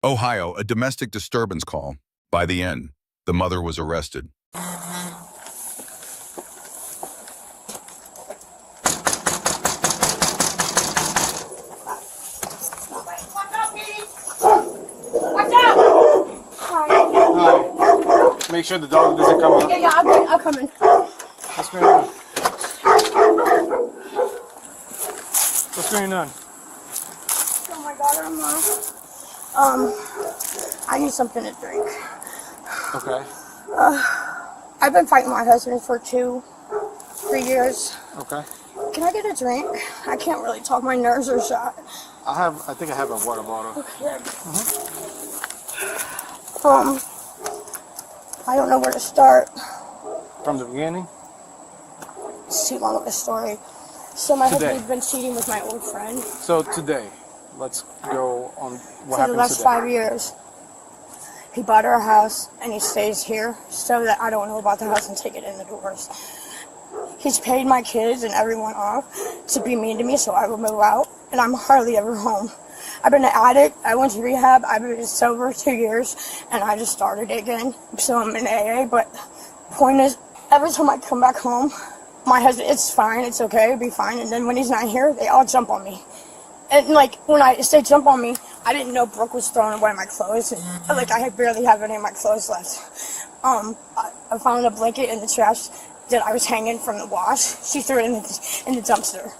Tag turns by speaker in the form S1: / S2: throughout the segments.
S1: Ohio, a domestic disturbance call. By the end, the mother was arrested.
S2: Make sure the dog doesn't come out.
S3: Yeah, I'll come in.
S2: What's going on? What's going on?
S3: Oh my God, I need something to drink.
S2: Okay.
S3: I've been fighting my husband for 3 years.
S2: Okay.
S3: Can I get a drink? I can't really talk. My nerves are shot.
S2: I think I have a water bottle.
S3: Okay. I don't know where to start.
S2: From the beginning?
S3: It's too long of a story. So my
S2: Today.
S3: husband's been cheating with my old friend
S2: So today, let's go on what
S3: for the
S2: happened
S3: last
S2: today.
S3: 5 years. He bought her a house and he stays here so that I don't know about the house and take it in the doors. He's paid my kids and everyone off to be mean to me so I will move out, and I'm hardly ever home. I've been an addict. I went to rehab. I've been sober 2 years, and I just started again. So I'm in AA, but point is, every time I come back home, my husband, it's fine, it's okay, it'll be fine. And then when he's not here, they all jump on me. And like, when I say jump on me, I didn't know Brooke was throwing away my clothes. Like, I barely have any of my clothes left. I found a blanket in the trash that I was hanging from the wash. She threw it in the dumpster.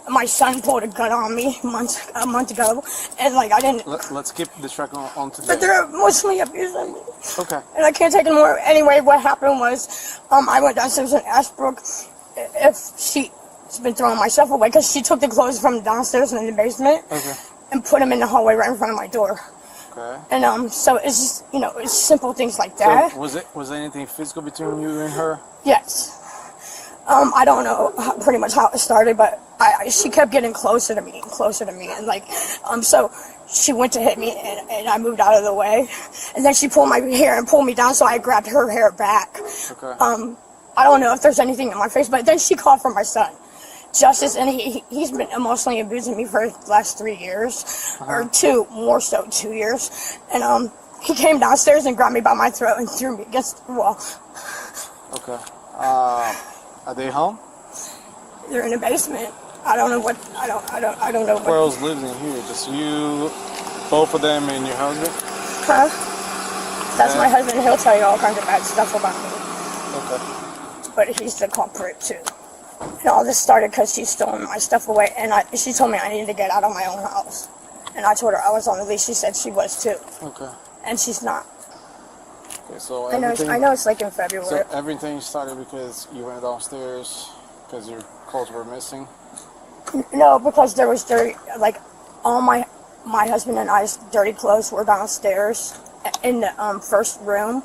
S3: My son pulled a gun on me a month ago, and like I didn't.
S2: Let's keep the track on today.
S3: But they're emotionally abusing me.
S2: Okay.
S3: And I can't take it anymore. Anyway, what happened was, I went downstairs and asked Brooke if she's been throwing my stuff away because she took the clothes from downstairs in the basement and put them in the hallway right in front of my door.
S2: Okay.
S3: And so it's just, it's simple things like that.
S2: So was there anything physical between you and her?
S3: Yes. I don't know pretty much how it started, but she kept getting closer to me, and like, so she went to hit me, and I moved out of the way, and then she pulled my hair and pulled me down, so I grabbed her hair back.
S2: Okay.
S3: I don't know if there's anything in my face, but then she called for my son, Justice, and he's been emotionally abusing me for the last 3 years, or 2 years, and he came downstairs and grabbed me by my throat and threw me against the wall.
S2: Okay. Are they home?
S3: They're in the basement. I don't know what. I don't know.
S2: Who else lives in here? Just you, both of them, and your husband?
S3: Huh? That's my husband. He'll tell you all kinds of bad stuff about me.
S2: Okay.
S3: But he's the culprit too. And all this started because she's stolen my stuff away, and she told me I needed to get out of my own house. And I told her I was on the leash. She said she was too.
S2: Okay.
S3: And she's not.
S2: Okay, so
S3: I know it's like in February.
S2: So everything started because you went downstairs because your clothes were missing?
S3: No, because there was dirty, like all my husband and I's dirty clothes were downstairs in the first room,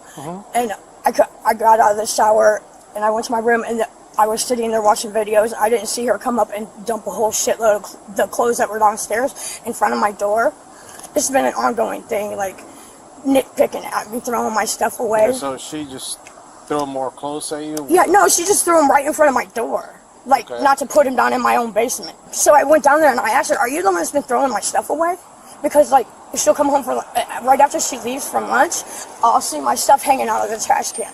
S3: and I got out of the shower and I went to my room and I was sitting there watching videos. I didn't see her come up and dump a whole shitload of the clothes that were downstairs in front of my door. It's been an ongoing thing, like nitpicking at me, throwing my stuff away.
S2: Okay, so she just threw more clothes at you?
S3: Yeah, no, she just threw them right in front of my door. Like, not to put him down in my own basement. So I went down there and I asked her, are you the one that's been throwing my stuff away? Because, like, if she'll come home for, right after she leaves from lunch, I'll see my stuff hanging out of the trash can.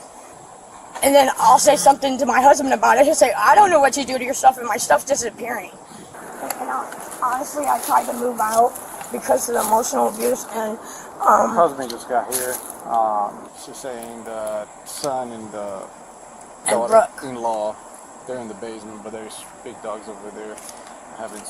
S3: And then I'll say something to my husband about it. He'll say, I don't know what you do to your stuff, and my stuff's disappearing. And honestly, I tried to move out because of the emotional abuse, and
S2: Her husband just got here. She's saying the son and the daughter-in-law, they're in the basement, but there's big dogs over there. I haven't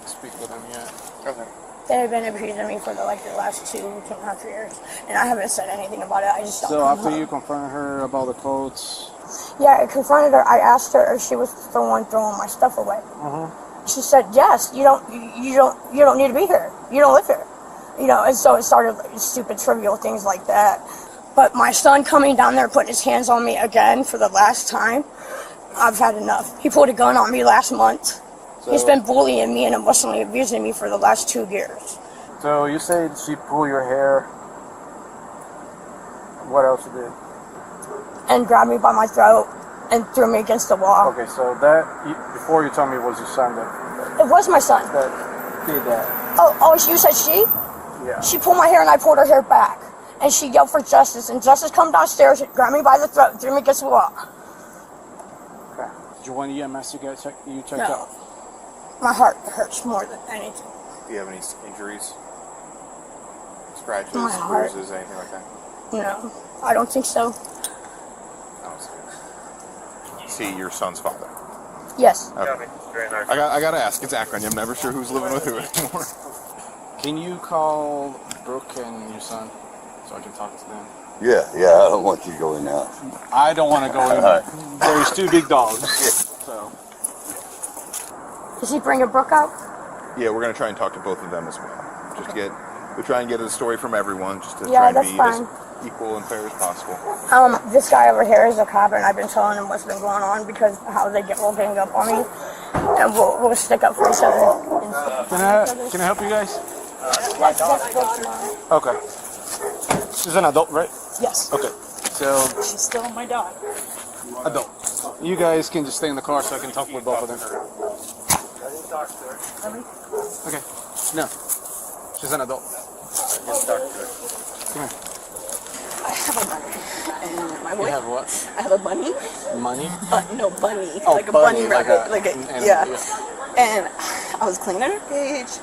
S2: speak with them yet. Okay.
S3: They've been abusing me for the last 2.5 years, and I haven't said anything about it. I just don't.
S2: So after you confronted her about the clothes?
S3: Yeah, I confronted her. I asked her if she was the one throwing my stuff away. She said, "Yes. You don't need to be here. You don't live here." And so it started stupid, trivial things like that. But my son coming down there, putting his hands on me again for the last time, I've had enough. He pulled a gun on me last month. So he's been bullying me and emotionally abusing me for the last 2 years.
S2: So you say she pulled your hair. What else she did?
S3: And grabbed me by my throat and threw me against the wall.
S2: Okay, so that, before you told me it was your son that
S3: It was my son.
S2: did that.
S3: Oh, you said she?
S2: Yeah.
S3: She pulled my hair and I pulled her hair back. And she yelled for justice. And justice come downstairs, grabbed me by the throat, and threw me against the wall.
S2: Okay. Do you want EMS to get you checked
S3: No.
S2: out?
S3: My heart hurts more than anything.
S4: Do you have any injuries? Scratches,
S3: My heart.
S4: bruises, anything like that?
S3: No, I don't think so.
S4: See your son's father.
S3: Yes.
S4: Okay. I gotta ask. It's Akron. I'm never sure who's living with who anymore.
S2: Can you call Brooke and your son so I can talk to them?
S5: Yeah, I don't want you to go in now.
S2: I don't want to go in. There's 2 big dogs. So.
S3: Is he bringing Brooke out?
S4: Yeah, we're gonna try and talk to both of them as well. Just to we try and get a story from everyone, just to try and be as equal and fair as possible.
S3: This guy over here is a cop, and I've been telling him what's been going on because how they will gang up on me, and we'll stick up for each other.
S2: Can I help you guys?
S3: That's Brooke's mom.
S2: Okay. She's an adult, right?
S3: Yes.
S2: Okay. So
S3: She's still my dog.
S2: adult. You guys can just stay in the car so I can talk with both of them. Okay. No. She's an adult. Come here.
S6: I have a bunny. And my
S2: You
S6: boy,
S2: have what?
S6: I have a bunny.
S2: Money?
S6: No, bunny.
S2: Oh,
S6: like a
S2: bunny,
S6: bunny
S2: like
S6: rabbit.
S2: a-
S6: Like a,
S2: an
S6: yeah.
S2: animal,
S6: And I was cleaning her cage.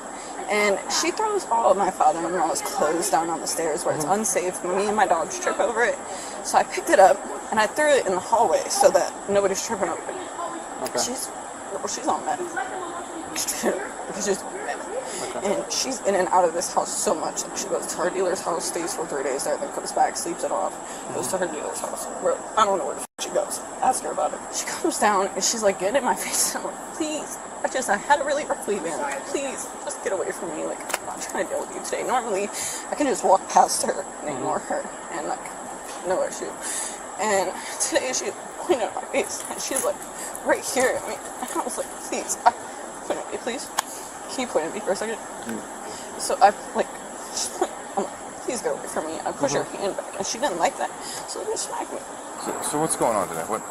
S6: And she throws all of my father-in-law's clothes down on the stairs where it's unsafe. Me and my dogs trip over it. So I picked it up and I threw it in the hallway so that nobody's tripping over it.
S2: Okay.
S6: She's on meth. She's on meth. And she's in and out of this house so much. She goes to her dealer's house, stays for 3 days there, then comes back, sleeps it off, goes to her dealer's house. Where, I don't know where the f she goes. Ask her about it. She comes down and she's like getting in my face. I'm like, please. I had a really rough weekend. Please, just get away from me. Like, I'm not trying to deal with you today. Normally, I can just walk past her and ignore her and like, no issue. And today she pointed at my face and she's like, right here at me. And I was like, please, point at me, please. Can you point at me for a second? So I like, I'm like, please get away from me. I push her hand back and she didn't like that. So they smacked me.
S4: So what's going on today? What?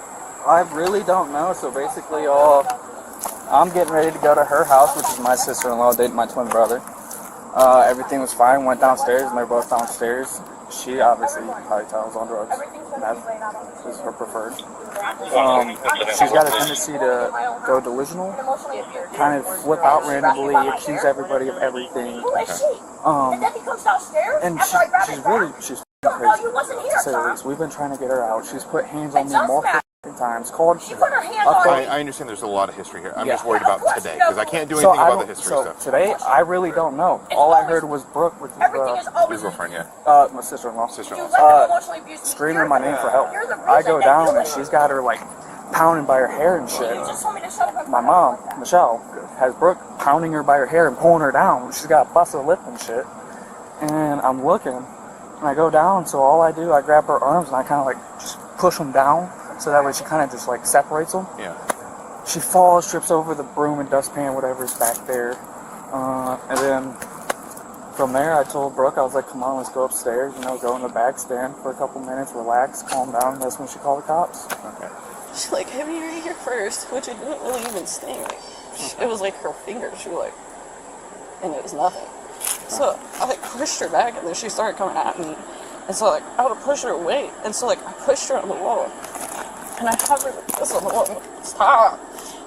S7: I really don't know. So basically, I'm getting ready to go to her house, which is my sister-in-law dating my twin brother. Everything was fine. Went downstairs, and they're both downstairs. She obviously, you can probably tell, is on drugs. That is her preferred. She's got a tendency to go delusional, kind of flip out randomly, accuse everybody of everything. And she's crazy, to say the least. We've been trying to get her out. She's put hands on me multiple times. Called.
S4: I understand there's a lot of history here. I'm just worried about today because I can't do anything about the history stuff.
S7: Today, I really don't know. All I heard was Brooke, which is
S4: His girlfriend, yeah.
S7: my sister-in-law,
S4: Sister-in-law.
S7: screaming my name for help. I go down and she's got her like pounding by her hair and shit. My mom, Michelle, has Brooke pounding her by her hair and pulling her down. She's got a busted lip and shit. And I'm looking, and I go down. So all I do, I grab her arms and I kind of like just push them down, so that way she kind of just like separates them.
S4: Yeah.
S7: She falls, trips over the broom and dustpan, whatever's back there. And then from there, I told Brooke, I was like, come on, let's go upstairs, go in the back, stand for a couple minutes, relax, calm down. That's when she called the cops.
S4: Okay.
S6: She like hit me right here first, which it didn't really even sting. Like, it was like her finger. She was like, and it was nothing. So I like pushed her back, and then she started coming at me. And so like I would push her away, and so like I pushed her on the wall, and I have her like this on the wall. I'm like, stop!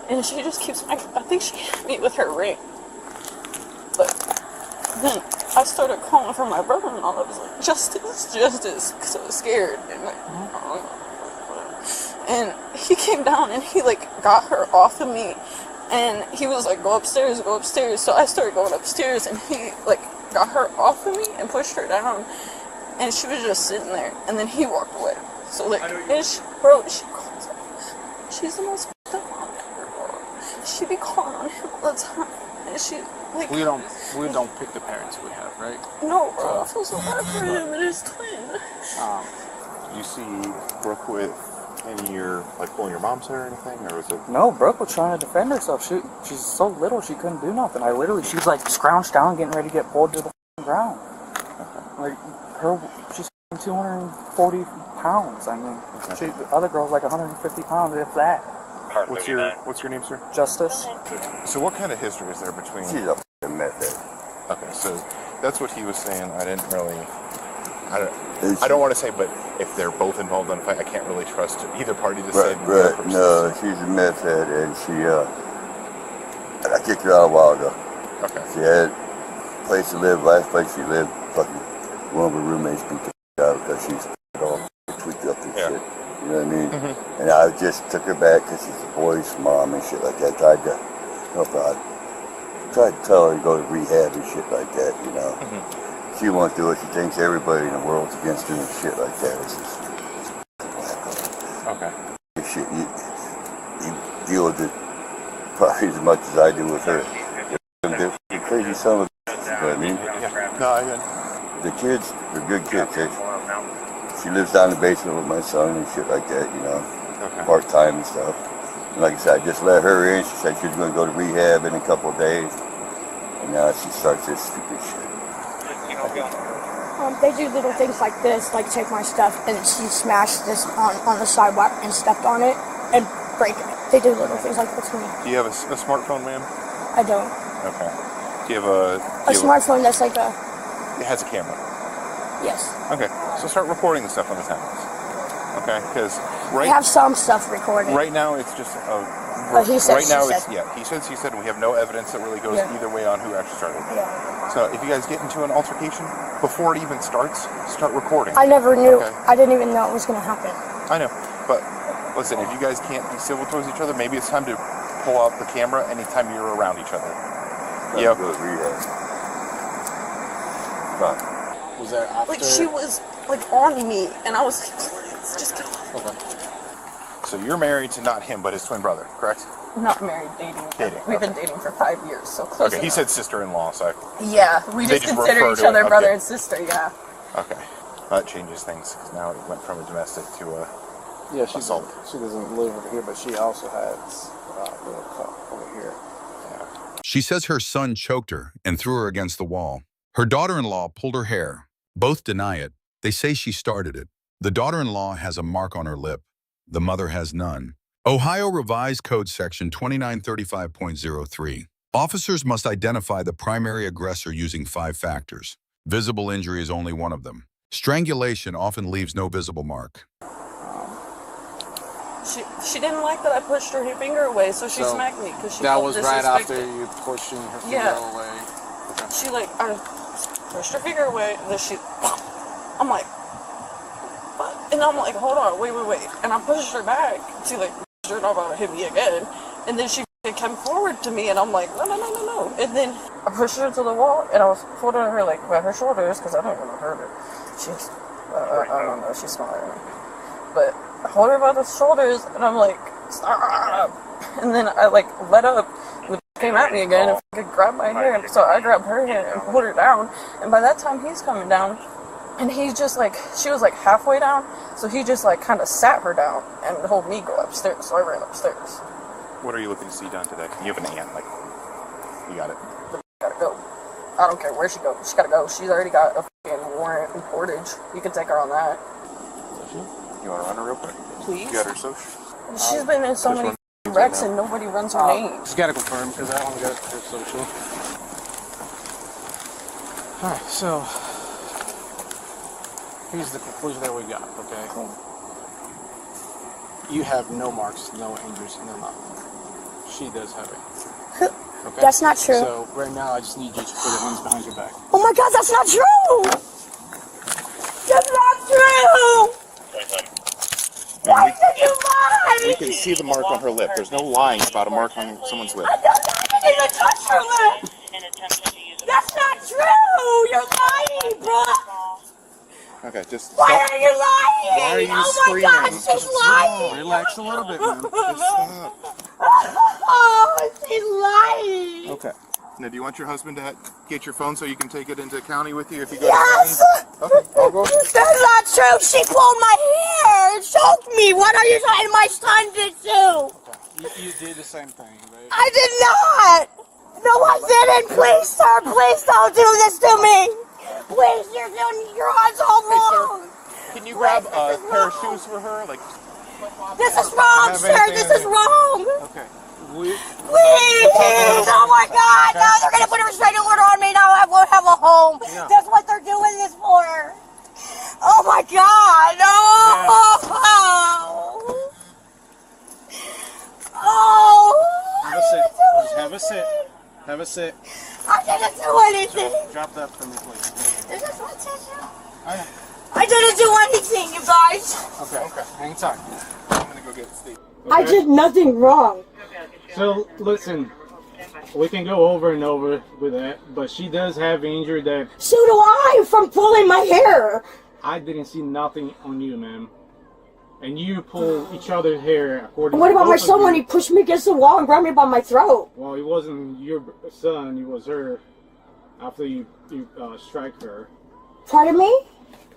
S6: And she just keeps. I think she hit me with her ring. But then I started calling for my brother-in-law. I was like, justice, justice, because I was scared. And like, and he came down and he like got her off of me, and he was like, go upstairs, go upstairs. So I started going upstairs, and he like got her off of me and pushed her down, and she was just sitting there, and then he walked away. So like, and she calls him. She's the most f***ed up mom ever, bro. She be calling on him all the time, and she like.
S2: We don't pick the parents we have, right?
S6: No, bro, I feel so bad for him and his twin.
S4: You see Brooke with any of your, like, pulling your mom's hair or anything, or was it?
S7: No, Brooke was trying to defend herself. She's so little, she couldn't do nothing. She's like scrounched down, getting ready to get pulled to the ground. Like, she's 240 pounds. I mean, the other girl's like 150 pounds, if that.
S4: What's your name, sir?
S7: Justice.
S4: So what kind of history is there between?
S5: She's a f***ing meth head.
S4: Okay, so that's what he was saying. I didn't really. I don't want to say, but if they're both involved in a fight, I can't really trust either party to say.
S5: Right. No, she's a meth head, and I kicked her out a while ago.
S4: Okay.
S5: She had a place to live. Last place she lived, fucking one of her roommates beat the out because she's all tweaked up and shit. You know what I mean?
S4: Mm-hmm.
S5: And I just took her back because she's the boy's mom and shit like that. Tried to help her out. Tried to tell her to go to rehab and shit like that, you know.
S4: Mm-hmm.
S5: She won't do it. She thinks everybody in the world's against her and shit like that. It's just
S4: Okay.
S5: shit. You deal with it probably as much as I do with her. They're crazy son of a bitch, you know what I mean?
S4: Yeah. No, I get.
S5: The kids are good kids. She lives down in the basement with my son and shit like that, you know.
S4: Okay.
S5: Part-time and stuff. And like I said, I just let her in. She said she was going to go to rehab in a couple of days. And now she starts this stupid shit.
S3: They do little things like this, like take my stuff, and she smashed this on the sidewalk and stepped on it and break it. They do little things like that to me.
S4: Do you have a smartphone, ma'am?
S3: I don't.
S4: Okay. Do you have a
S3: smartphone that's like a...
S4: It has a camera.
S3: Yes.
S4: Okay. So start recording the stuff on this house. Okay, because
S3: I have some stuff recorded.
S4: right now it's just
S3: he said,
S4: right now
S3: she
S4: it's
S3: said.
S4: he said, she said, and we have no evidence that really goes either way on who actually started it.
S3: Yeah.
S4: So if you guys get into an altercation, before it even starts, start recording.
S3: I never knew.
S4: Okay.
S3: I didn't even know it was going to happen.
S4: I know, but listen, if you guys can't be civil towards each other, maybe it's time to pull out the camera anytime you're around each other.
S5: Yep. Go to rehab. Fine.
S2: Was that after?
S6: Like, she was, like, on me, and I was like, please, just go.
S2: Okay.
S4: So you're married to not him, but his twin brother, correct?
S6: Not married, dating.
S4: Dating,
S6: We've been dating for 5 years, so close
S4: Okay, he
S6: enough.
S4: said sister-in-law, so
S6: Yeah, we
S4: They
S6: just
S4: just
S6: consider
S4: refer
S6: each
S4: to
S6: other
S4: it,
S6: brother
S4: okay.
S6: and sister, yeah.
S4: okay. That changes things, because now it went from a domestic to a...
S2: Yeah, she doesn't live over here, but she also has a little cup over here.
S1: She says her son choked her and threw her against the wall. Her daughter-in-law pulled her hair. Both deny it. They say she started it. The daughter-in-law has a mark on her lip. The mother has none. Ohio Revised Code Section 2935.03. Officers must identify the primary aggressor using 5 factors. Visible injury is only one of them. Strangulation often leaves no visible mark.
S6: She didn't like that I pushed her finger away, so she smacked me because she
S2: That
S6: felt
S2: was right after
S6: disrespected.
S2: you pushing her finger away. Okay.
S6: She I pushed her finger away, and then I'm like, what? And I'm like, hold on, wait. And I pushed her back. She you're not about to hit me again. And then she came forward to me, and I'm like, no. And then I pushed her to the wall, and I was holding her by her shoulders because I don't want to hurt her. She's, I don't know, she's smaller than me. But I hold her by the shoulders, and I'm like, stop. And then I let up. The came at me again and grabbed my hair. So I grabbed her hair and pulled her down. And by that time, he's coming down. And he's just she was halfway down. So he just kind of sat her down and told me go upstairs. So I ran upstairs.
S4: What are you looking to see done today? You have an aunt, you got it.
S6: Gotta go. I don't care where she goes. She gotta go. She's already got a fucking warrant in Portage. You can take her on that.
S4: You want to run her real quick?
S6: Please.
S4: You got her social?
S6: She's been in so many wrecks and nobody runs her name.
S2: Just gotta confirm because I don't got her social. Alright, so here's the conclusion that we got, okay?
S6: Cool.
S2: You have no marks, no injuries, no nothing. She does have it. Okay?
S3: That's not true.
S2: So right now I just need you to put your hands behind your back.
S3: Oh my God, that's not true! That's not true! Why did you lie?
S4: We can see the mark on her lip. There's no lying about a mark on someone's lip.
S3: I didn't even touch her lip! That's not true! You're lying, bro!
S4: Okay, just
S3: Why
S4: stop.
S3: are you lying?
S4: Why are you
S3: oh
S4: screaming?
S3: my God, she's lying!
S2: Relax a little bit, man.
S4: Just stop.
S3: Oh, she's lying!
S4: Okay. Now, do you want your husband to get your phone so you can take it into county with you if you go
S3: Yes!
S4: to county? Okay, I'll go.
S3: That's not true! She pulled my hair! It choked me! What are you trying? My son did too!
S2: You did the same thing, right?
S3: I did not! No, I didn't! Please, sir, please don't do this to me! Please, you're doing your odds all wrong!
S4: Can you grab a pair of shoes for her?
S3: This is wrong, sir. This is wrong.
S2: Okay.
S3: Please! Oh my God! No, they're gonna put a restraining order on me now. I won't have a home.
S2: Yeah.
S3: That's what they're doing this for. Oh my God! No! Oh!
S2: Have a sit. Just have a sit. Have a sit.
S3: I didn't do anything.
S2: Drop that for me, please.
S3: Is this my tissue?
S2: Okay.
S3: I didn't do anything, you guys.
S2: Okay. Hang tight.
S4: I'm gonna go get Steve.
S3: I did nothing wrong.
S8: So listen, we can go over and over with that, but she does have injury that
S3: So do I from pulling my hair.
S8: I didn't see nothing on you, ma'am. And you pull each other's hair according
S3: What
S8: to
S3: about my
S8: both of
S3: son
S8: you.
S3: when he pushed me against the wall and grabbed me by my throat?
S8: Well, it wasn't your son, it was her. After you strike her.
S3: Pardon me?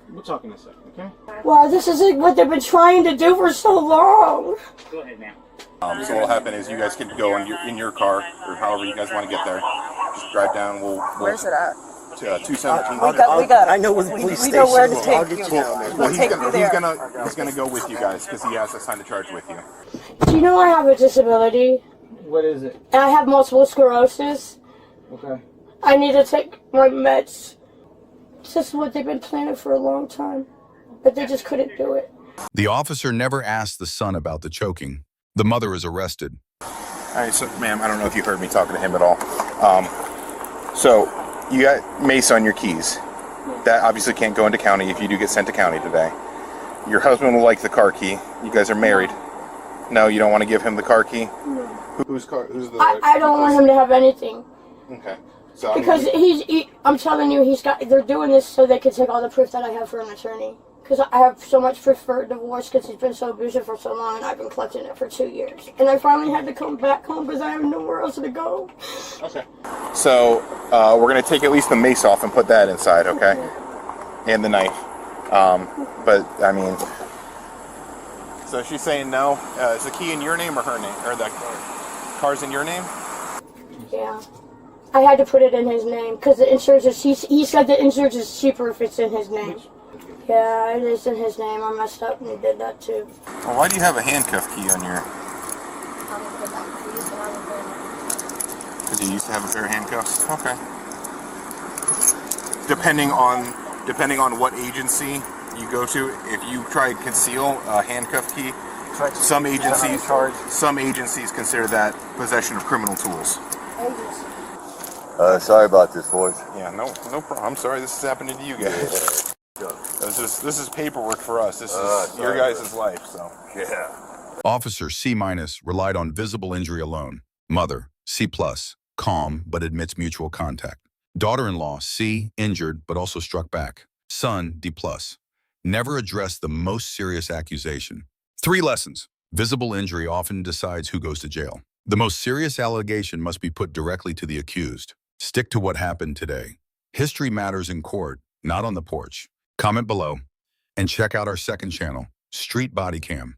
S8: We'll talk in a second, okay?
S3: Wow, this isn't what they've been trying to do for so long.
S8: Go ahead now.
S4: So what'll happen is you guys can go in your car or however you guys want to get there. Just drive down.
S6: Where's it at?
S4: To 217.
S6: We got it.
S2: I know where the police
S6: We know where to
S2: station is. I'll
S6: take
S2: get
S6: you.
S2: you down there.
S4: Well,
S6: take you there.
S4: he's gonna go with you guys because he has to sign the charge with you.
S3: Do you know I have a disability?
S8: What is it?
S3: And I have multiple sclerosis.
S8: Okay.
S3: I need to take my meds. This is what they've been planning for a long time. But they just couldn't do it.
S1: The officer never asked the son about the choking. The mother is arrested.
S4: All right, so ma'am, I don't know if you heard me talking to him at all. So you got mace on your keys. That obviously can't go into county if you do get sent to county today. Your husband will like the car key. You guys are married. No, you don't want to give him the car key?
S3: No.
S4: Who's the...
S3: I don't want him to have anything.
S4: Okay. So
S3: Because I'm telling you, they're doing this so they can take all the proof that I have for an attorney. Because I have so much proof for divorce because he's been so abusive for so long and I've been collecting it for 2 years. And I finally had to come back home because I have nowhere else to go.
S4: Okay. So we're going to take at least the mace off and put that inside, okay? And the knife. But, I mean... So she's saying no. Is the key in your name or her name? Or the car's in your name?
S3: Yeah. I had to put it in his name because the insurance is, he said the insurance is cheaper if it's in his name. Yeah, it is in his name. I messed up and he did that too.
S4: Well, why do you have a handcuff key on your... Because you used to have a pair of handcuffs? Okay. Depending on what agency you go to, if you try to conceal a handcuff key, some agencies consider that possession of criminal tools.
S5: Sorry about this, boys.
S4: Yeah, no problem. I'm sorry this is happening to you guys. This is paperwork for us. This is your guys' life, so.
S5: Yeah.
S1: Officer C- relied on visible injury alone. Mother, C+, calm but admits mutual contact. Daughter-in-law, C, injured but also struck back. Son, D+, never addressed the most serious accusation. 3 lessons. Visible injury often decides who goes to jail. The most serious allegation must be put directly to the accused. Stick to what happened today. History matters in court, not on the porch. Comment below and check out our second channel, Street Bodycam.